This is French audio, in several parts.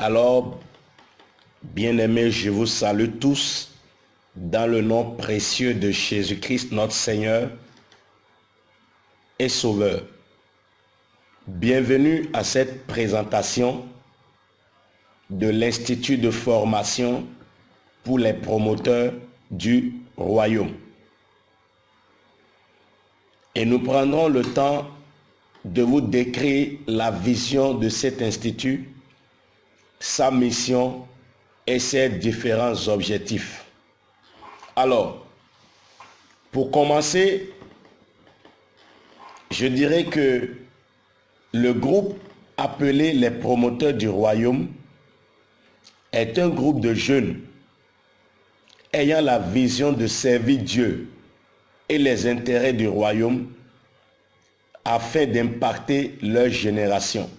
Alors, bien-aimés, je vous salue tous dans le nom précieux de Jésus-Christ, notre Seigneur et Sauveur. Bienvenue à cette présentation de l'Institut de formation pour les promoteurs du Royaume. Et nous prendrons le temps de vous décrire la vision de cet institut, sa mission et ses différents objectifs. Alors, pour commencer, je dirais que le groupe appelé les promoteurs du Royaume est un groupe de jeunes ayant la vision de servir Dieu et les intérêts du Royaume afin d'impacter leur génération.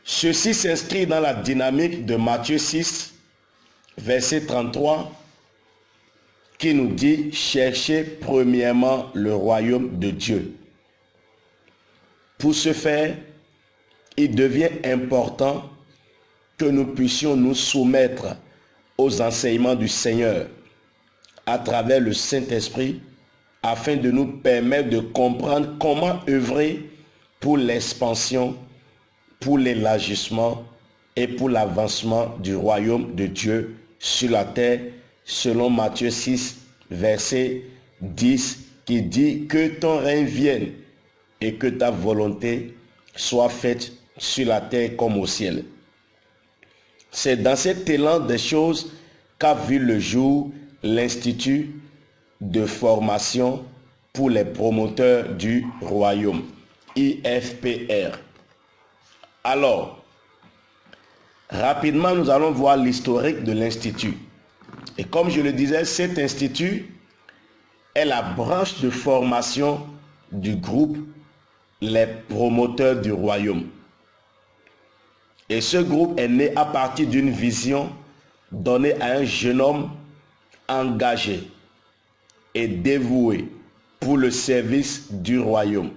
Ceci s'inscrit dans la dynamique de Matthieu 6, verset 33, qui nous dit « Cherchez premièrement le royaume de Dieu ». Pour ce faire, il devient important que nous puissions nous soumettre aux enseignements du Seigneur à travers le Saint-Esprit afin de nous permettre de comprendre comment œuvrer pour l'expansion, pour l'élargissement et pour l'avancement du royaume de Dieu sur la terre, selon Matthieu 6, verset 10, qui dit « Que ton règne vienne et que ta volonté soit faite sur la terre comme au ciel ». C'est dans cet élan des choses qu'a vu le jour l'Institut de formation pour les promoteurs du Royaume, IFPR. Alors, rapidement, nous allons voir l'historique de l'Institut. Et comme je le disais, cet institut est la branche de formation du groupe Les Promoteurs du Royaume. Et ce groupe est né à partir d'une vision donnée à un jeune homme engagé et dévoué pour le service du Royaume.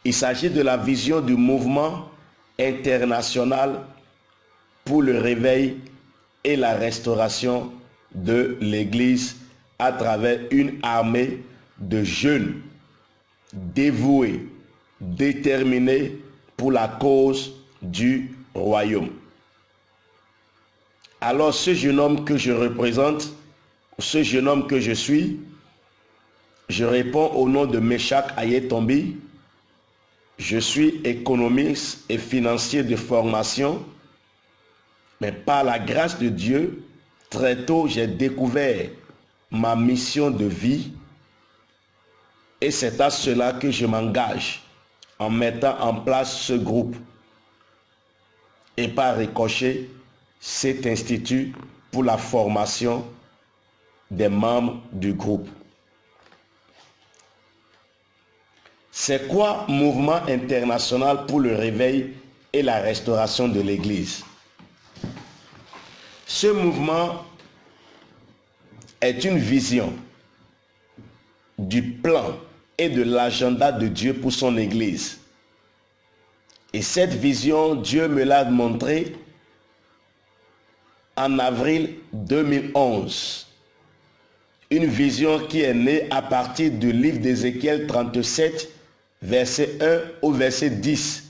Il s'agit de la vision du mouvement international pour le réveil et la restauration de l'Église à travers une armée de jeunes dévoués, déterminés pour la cause du Royaume. Alors ce jeune homme que je représente, ce jeune homme que je suis, je réponds au nom de Meshach Ayetombi. Je suis économiste et financier de formation, mais par la grâce de Dieu, très tôt j'ai découvert ma mission de vie et c'est à cela que je m'engage en mettant en place ce groupe et par ricochet cet institut pour la formation des membres du groupe. C'est quoi Mouvement international pour le réveil et la restauration de l'Église? Ce mouvement est une vision du plan et de l'agenda de Dieu pour son Église. Et cette vision, Dieu me l'a montrée en avril 2011. Une vision qui est née à partir du livre d'Ézéchiel 37, verset 1 au verset 10,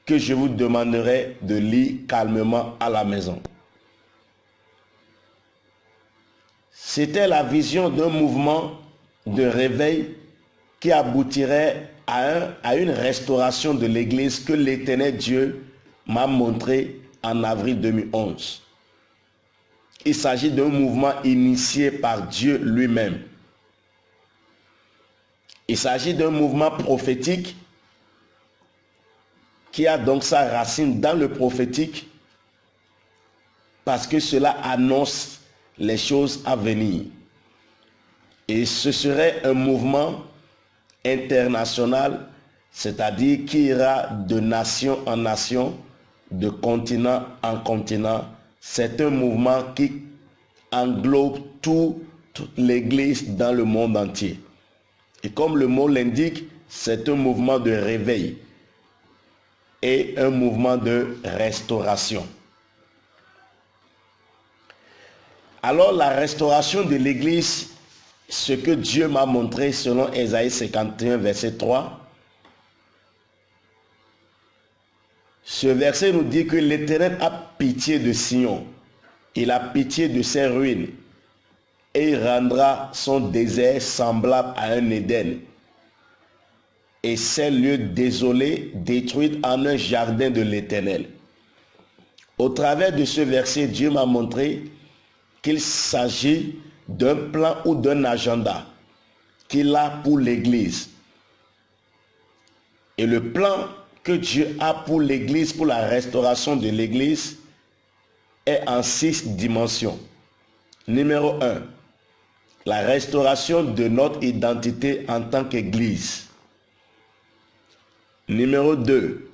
que je vous demanderai de lire calmement à la maison. C'était la vision d'un mouvement de réveil qui aboutirait à une restauration de l'Église que l'Éternel Dieu m'a montré en avril 2011. Il s'agit d'un mouvement initié par Dieu lui-même. Il s'agit d'un mouvement prophétique qui a donc sa racine dans le prophétique parce que cela annonce les choses à venir. Et ce serait un mouvement international, c'est-à-dire qui ira de nation en nation, de continent en continent. C'est un mouvement qui englobe toute l'Église dans le monde entier. Et comme le mot l'indique, c'est un mouvement de réveil et un mouvement de restauration. Alors la restauration de l'Église, ce que Dieu m'a montré selon Ésaïe 51, verset 3, ce verset nous dit que l'Éternel a pitié de Sion, il a pitié de ses ruines, et il rendra son désert semblable à un Éden, et ses lieux désolés détruits en un jardin de l'Éternel. Au travers de ce verset, Dieu m'a montré qu'il s'agit d'un plan ou d'un agenda qu'il a pour l'Église. Et le plan que Dieu a pour l'Église, pour la restauration de l'Église, est en 6 dimensions. Numéro 1, la restauration de notre identité en tant qu'Église. Numéro 2,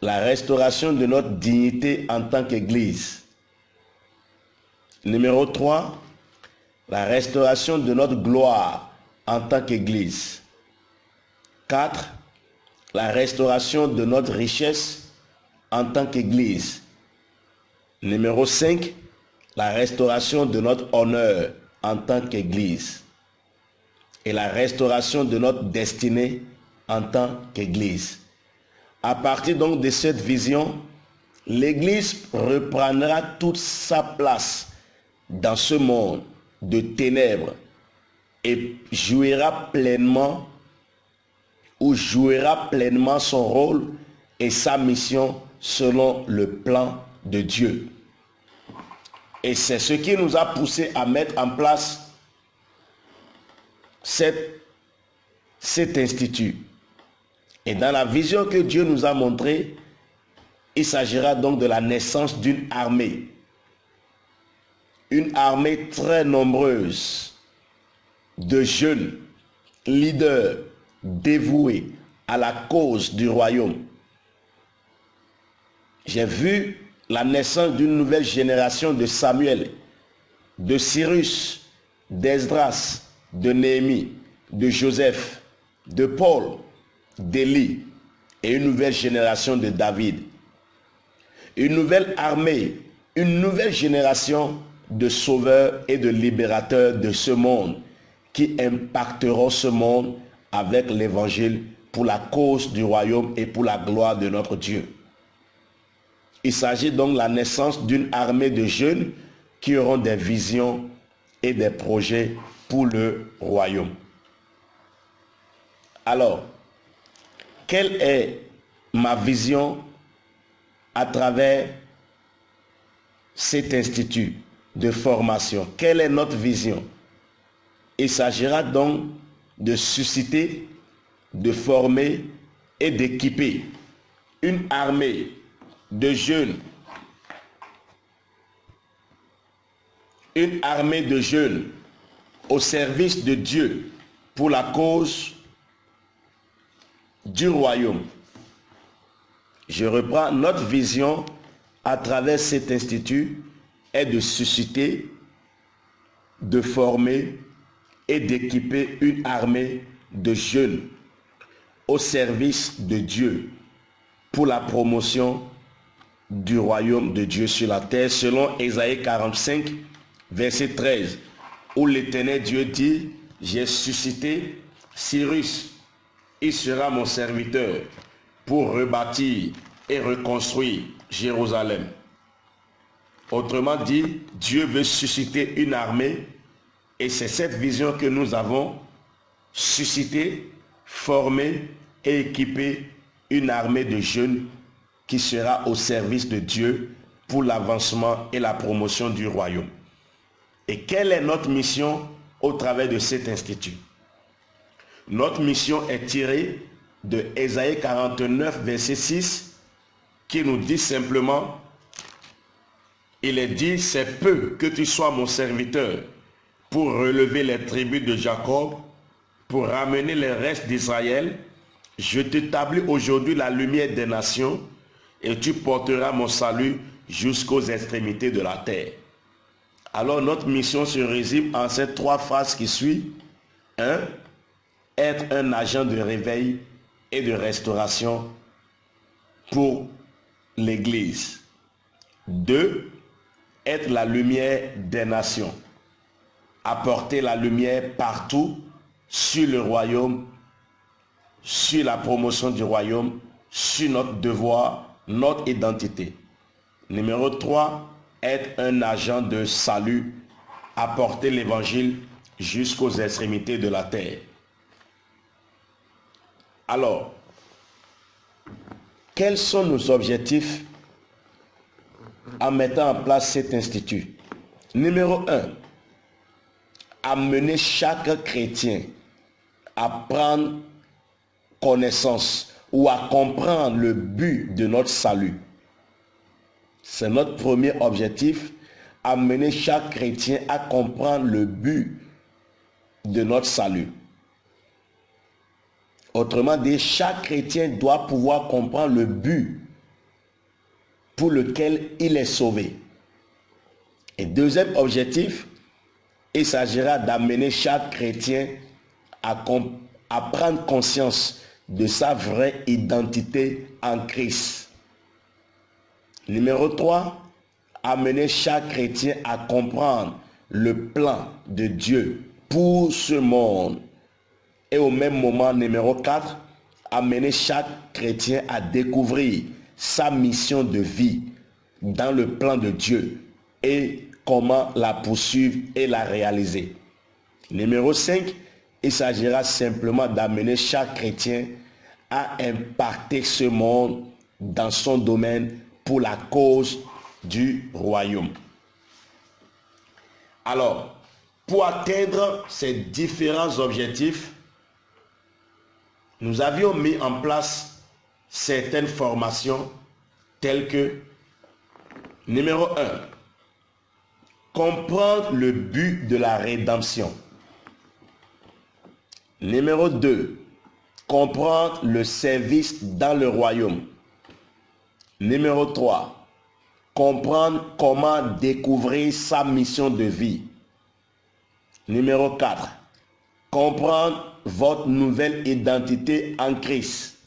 la restauration de notre dignité en tant qu'Église. Numéro 3, la restauration de notre gloire en tant qu'Église. 4, la restauration de notre richesse en tant qu'Église. Numéro 5, la restauration de notre honneur en tant qu'Église. Et la restauration de notre destinée en tant qu'Église. À partir donc de cette vision, l'Église reprendra toute sa place dans ce monde de ténèbres et jouera pleinement son rôle et sa mission selon le plan de Dieu. Et c'est ce qui nous a poussé à mettre en place cet institut. Et dans la vision que Dieu nous a montrée, il s'agira donc de la naissance d'une armée. Une armée très nombreuse de jeunes leaders dévoués à la cause du royaume. J'ai vu la naissance d'une nouvelle génération de Samuel, de Cyrus, d'Esdras, de Néhémie, de Joseph, de Paul, d'Élie et une nouvelle génération de David. Une nouvelle armée, une nouvelle génération de sauveurs et de libérateurs de ce monde qui impacteront ce monde avec l'évangile pour la cause du royaume et pour la gloire de notre Dieu. Il s'agit donc de la naissance d'une armée de jeunes qui auront des visions et des projets pour le royaume. Alors, quelle est ma vision à travers cet institut de formation? Quelle est notre vision? Il s'agira donc de susciter, de former et d'équiper une armée de jeunes. Une armée de jeunes au service de Dieu pour la cause du royaume. Je reprends, notre vision à travers cet institut est de susciter, de former et d'équiper une armée de jeunes au service de Dieu pour la promotion du royaume de Dieu sur la terre, selon Ésaïe 45, verset 13, où l'Éternel Dieu dit: j'ai suscité Cyrus, il sera mon serviteur pour rebâtir et reconstruire Jérusalem. Autrement dit, Dieu veut susciter une armée et c'est cette vision que nous avons: susciter, former et équiper une armée de jeunes qui sera au service de Dieu pour l'avancement et la promotion du royaume. Et quelle est notre mission au travers de cet institut? Notre mission est tirée de Ésaïe 49, verset 6, qui nous dit simplement: il est dit, c'est peu que tu sois mon serviteur pour relever les tribus de Jacob, pour ramener les restes d'Israël. Je t'établis aujourd'hui la lumière des nations et tu porteras mon salut jusqu'aux extrémités de la terre. Alors notre mission se résume en ces 3 phrases qui suivent. 1. Être un agent de réveil et de restauration pour l'Église. 2. Être la lumière des nations. Apporter la lumière partout sur le royaume, sur la promotion du royaume, sur notre devoir, notre identité. Numéro 3. Être un agent de salut. Apporter l'évangile jusqu'aux extrémités de la terre. Alors, quels sont nos objectifs en mettant en place cet institut? Numéro 1, amener chaque chrétien à prendre connaissance ou à comprendre le but de notre salut. C'est notre premier objectif, amener chaque chrétien à comprendre le but de notre salut. Autrement dit, chaque chrétien doit pouvoir comprendre le but pour lequel il est sauvé. Et deuxième objectif, il s'agira d'amener chaque chrétien à prendre conscience de sa vraie identité en Christ. Numéro 3, amener chaque chrétien à comprendre le plan de Dieu pour ce monde. Et au même moment, numéro 4, amener chaque chrétien à découvrir sa mission de vie dans le plan de Dieu et comment la poursuivre et la réaliser. Numéro 5, il s'agira simplement d'amener chaque chrétien à impacter ce monde dans son domaine pour la cause du royaume. Alors, pour atteindre ces différents objectifs, nous avions mis en place certaines formations telles que numéro 1, comprendre le but de la rédemption. Numéro 2, comprendre le service dans le royaume. Numéro 3, comprendre comment découvrir sa mission de vie. Numéro 4, comprendre votre nouvelle identité en Christ.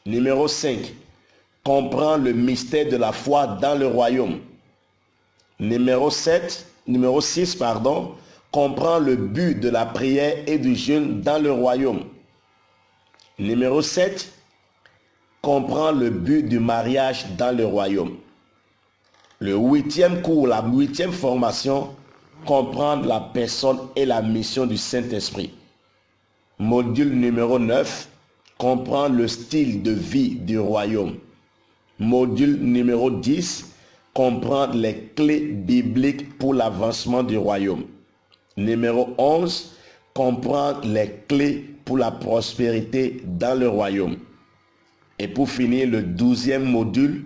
Numéro 5, comprendre le mystère de la foi dans le royaume. Numéro 6, comprendre le but de la prière et du jeûne dans le royaume. Numéro 7, comprendre le but du mariage dans le royaume. Le 8e cours, la 8e formation, comprendre la personne et la mission du Saint-Esprit. Module numéro 9, comprendre le style de vie du royaume. Module numéro 10, comprendre les clés bibliques pour l'avancement du royaume. Numéro 11, comprendre les clés pour la prospérité dans le royaume. Et pour finir, le 12e module,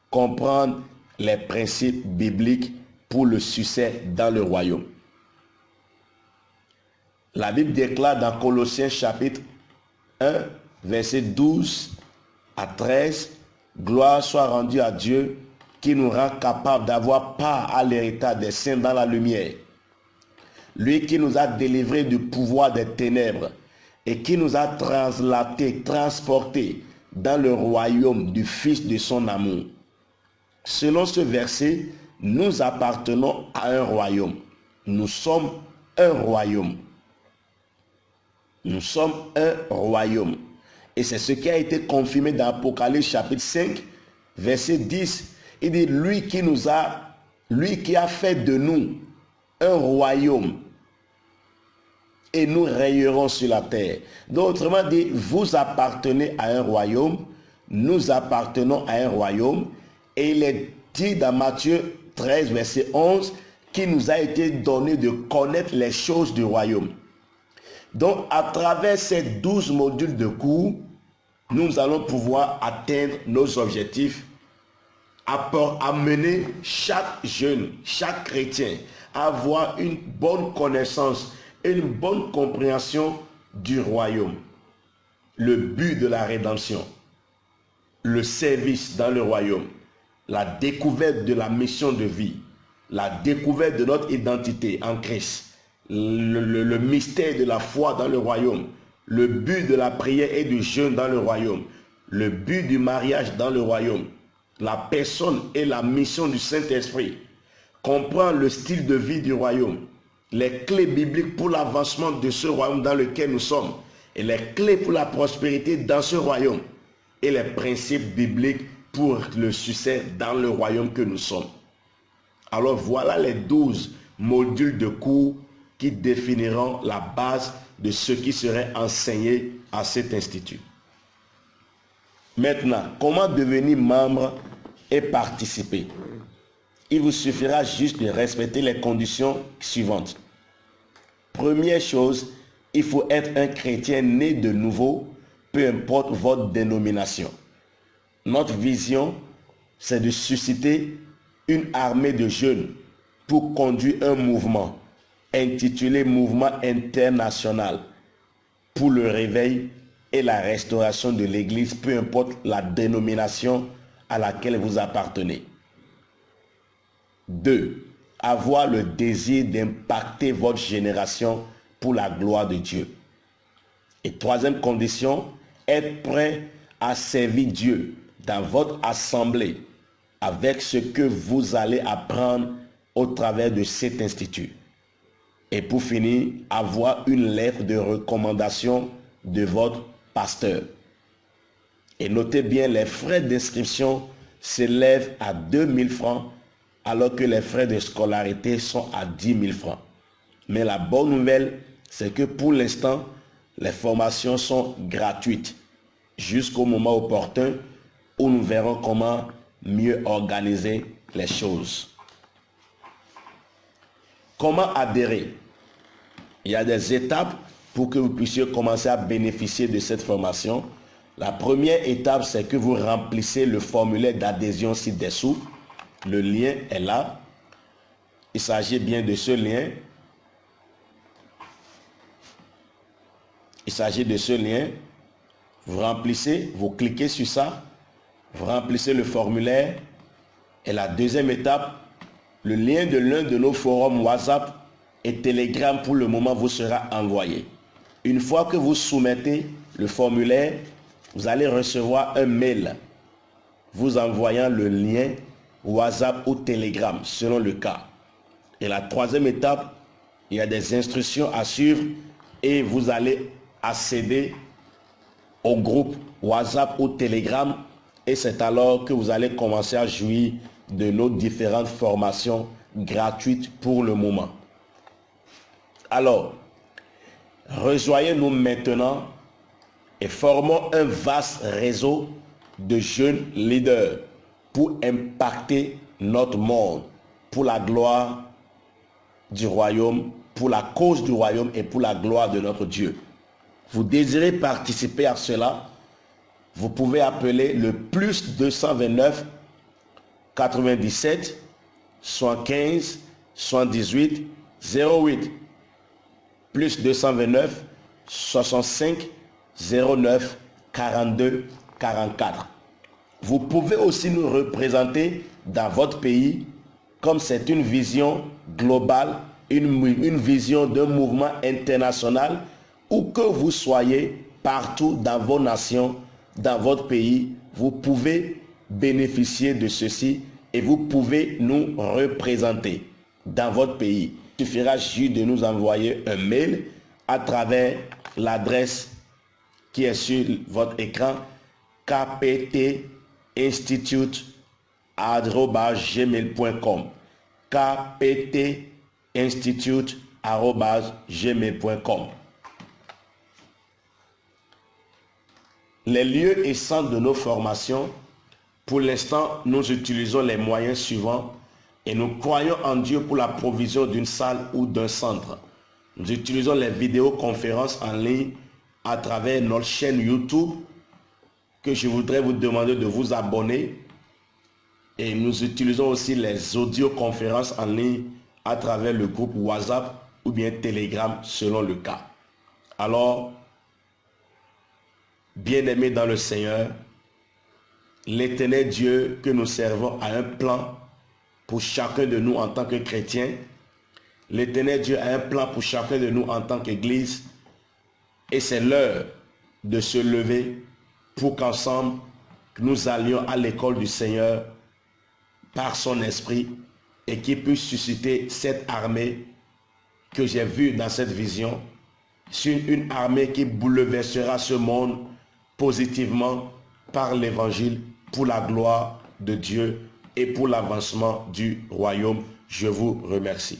comprendre les principes bibliques pour le succès dans le royaume. La Bible déclare dans Colossiens chapitre 1, verset 12 à 13, « Gloire soit rendue à Dieu qui nous rend capables d'avoir part à l'héritage des saints dans la lumière. Lui qui nous a délivrés du pouvoir des ténèbres et qui nous a translatés, transportés dans le royaume du Fils de son amour. » Selon ce verset, nous appartenons à un royaume. Nous sommes un royaume. Nous sommes un royaume. Et c'est ce qui a été confirmé dans Apocalypse chapitre 5, verset 10. Il dit, lui qui a fait de nous un royaume, et nous rayerons sur la terre. Donc, autrement dit, vous appartenez à un royaume, nous appartenons à un royaume, et il est dit dans Matthieu 13, verset 11, qu'il nous a été donné de connaître les choses du royaume. Donc, à travers ces 12 modules de cours, nous allons pouvoir atteindre nos objectifs, amener chaque jeune, chaque chrétien à avoir une bonne connaissance et une bonne compréhension du royaume, le but de la rédemption, le service dans le royaume, la découverte de la mission de vie, la découverte de notre identité en Christ, le mystère de la foi dans le royaume, le but de la prière et du jeûne dans le royaume, le but du mariage dans le royaume, la personne et la mission du Saint-Esprit, comprendre le style de vie du royaume, les clés bibliques pour l'avancement de ce royaume dans lequel nous sommes, et les clés pour la prospérité dans ce royaume, et les principes bibliques pour le succès dans le royaume que nous sommes. Alors voilà les 12 modules de cours qui définiront la base de ce qui serait enseigné à cet institut. Maintenant, comment devenir membre et participer? Il vous suffira juste de respecter les conditions suivantes. Première chose, il faut être un chrétien né de nouveau, peu importe votre dénomination. Notre vision, c'est de susciter une armée de jeunes pour conduire un mouvement intitulé Mouvement international pour le réveil et la restauration de l'Église, peu importe la dénomination à laquelle vous appartenez. 2. Avoir le désir d'impacter votre génération pour la gloire de Dieu. Et troisième condition, être prêt à servir Dieu dans votre assemblée avec ce que vous allez apprendre au travers de cet institut. Et pour finir, avoir une lettre de recommandation de votre pasteur. Et notez bien, les frais d'inscription s'élèvent à 2 000 francs alors que les frais de scolarité sont à 10 000 francs. Mais la bonne nouvelle, c'est que pour l'instant, les formations sont gratuites jusqu'au moment opportun où nous verrons comment mieux organiser les choses. Comment adhérer? Il y a des étapes pour que vous puissiez commencer à bénéficier de cette formation. La première étape, c'est que vous remplissez le formulaire d'adhésion ci-dessous. Le lien est là. Il s'agit bien de ce lien. Il s'agit de ce lien. Vous remplissez, vous cliquez sur ça. Vous remplissez le formulaire. Et la deuxième étape, le lien de l'un de nos forums WhatsApp et Telegram pour le moment vous sera envoyé. Une fois que vous soumettez le formulaire, vous allez recevoir un mail vous envoyant le lien WhatsApp ou Telegram selon le cas. Et la troisième étape, il y a des instructions à suivre et vous allez accéder au groupe WhatsApp ou Telegram et c'est alors que vous allez commencer à jouir de nos différentes formations gratuites pour le moment. Alors, rejoignez-nous maintenant et formons un vaste réseau de jeunes leaders pour impacter notre monde, pour la gloire du royaume, pour la cause du royaume et pour la gloire de notre Dieu. Vous désirez participer à cela, vous pouvez appeler le plus 229 97 75 78 08 plus 229 65 09 42 44. Vous pouvez aussi nous représenter dans votre pays comme c'est une vision globale, une vision d'un mouvement international, où que vous soyez partout dans vos nations, dans votre pays, vous pouvez bénéficier de ceci et vous pouvez nous représenter dans votre pays. Il suffira juste de nous envoyer un mail à travers l'adresse qui est sur votre écran kptinstitute@gmail.com kptinstitute@gmail.com. Les lieux et centres de nos formations, pour l'instant, nous utilisons les moyens suivants et nous croyons en Dieu pour la provision d'une salle ou d'un centre. Nous utilisons les vidéoconférences en ligne à travers notre chaîne YouTube que je voudrais vous demander de vous abonner. Et nous utilisons aussi les audioconférences en ligne à travers le groupe WhatsApp ou bien Telegram selon le cas. Alors, bien-aimés dans le Seigneur, l'Éternel Dieu que nous servons a un plan pour chacun de nous en tant que chrétiens. L'Éternel Dieu a un plan pour chacun de nous en tant qu'Église. Et c'est l'heure de se lever pour qu'ensemble, nous allions à l'école du Seigneur par son esprit et qu'il puisse susciter cette armée que j'ai vue dans cette vision, une armée qui bouleversera ce monde positivement par l'évangile pour la gloire de Dieu et pour l'avancement du royaume. Je vous remercie.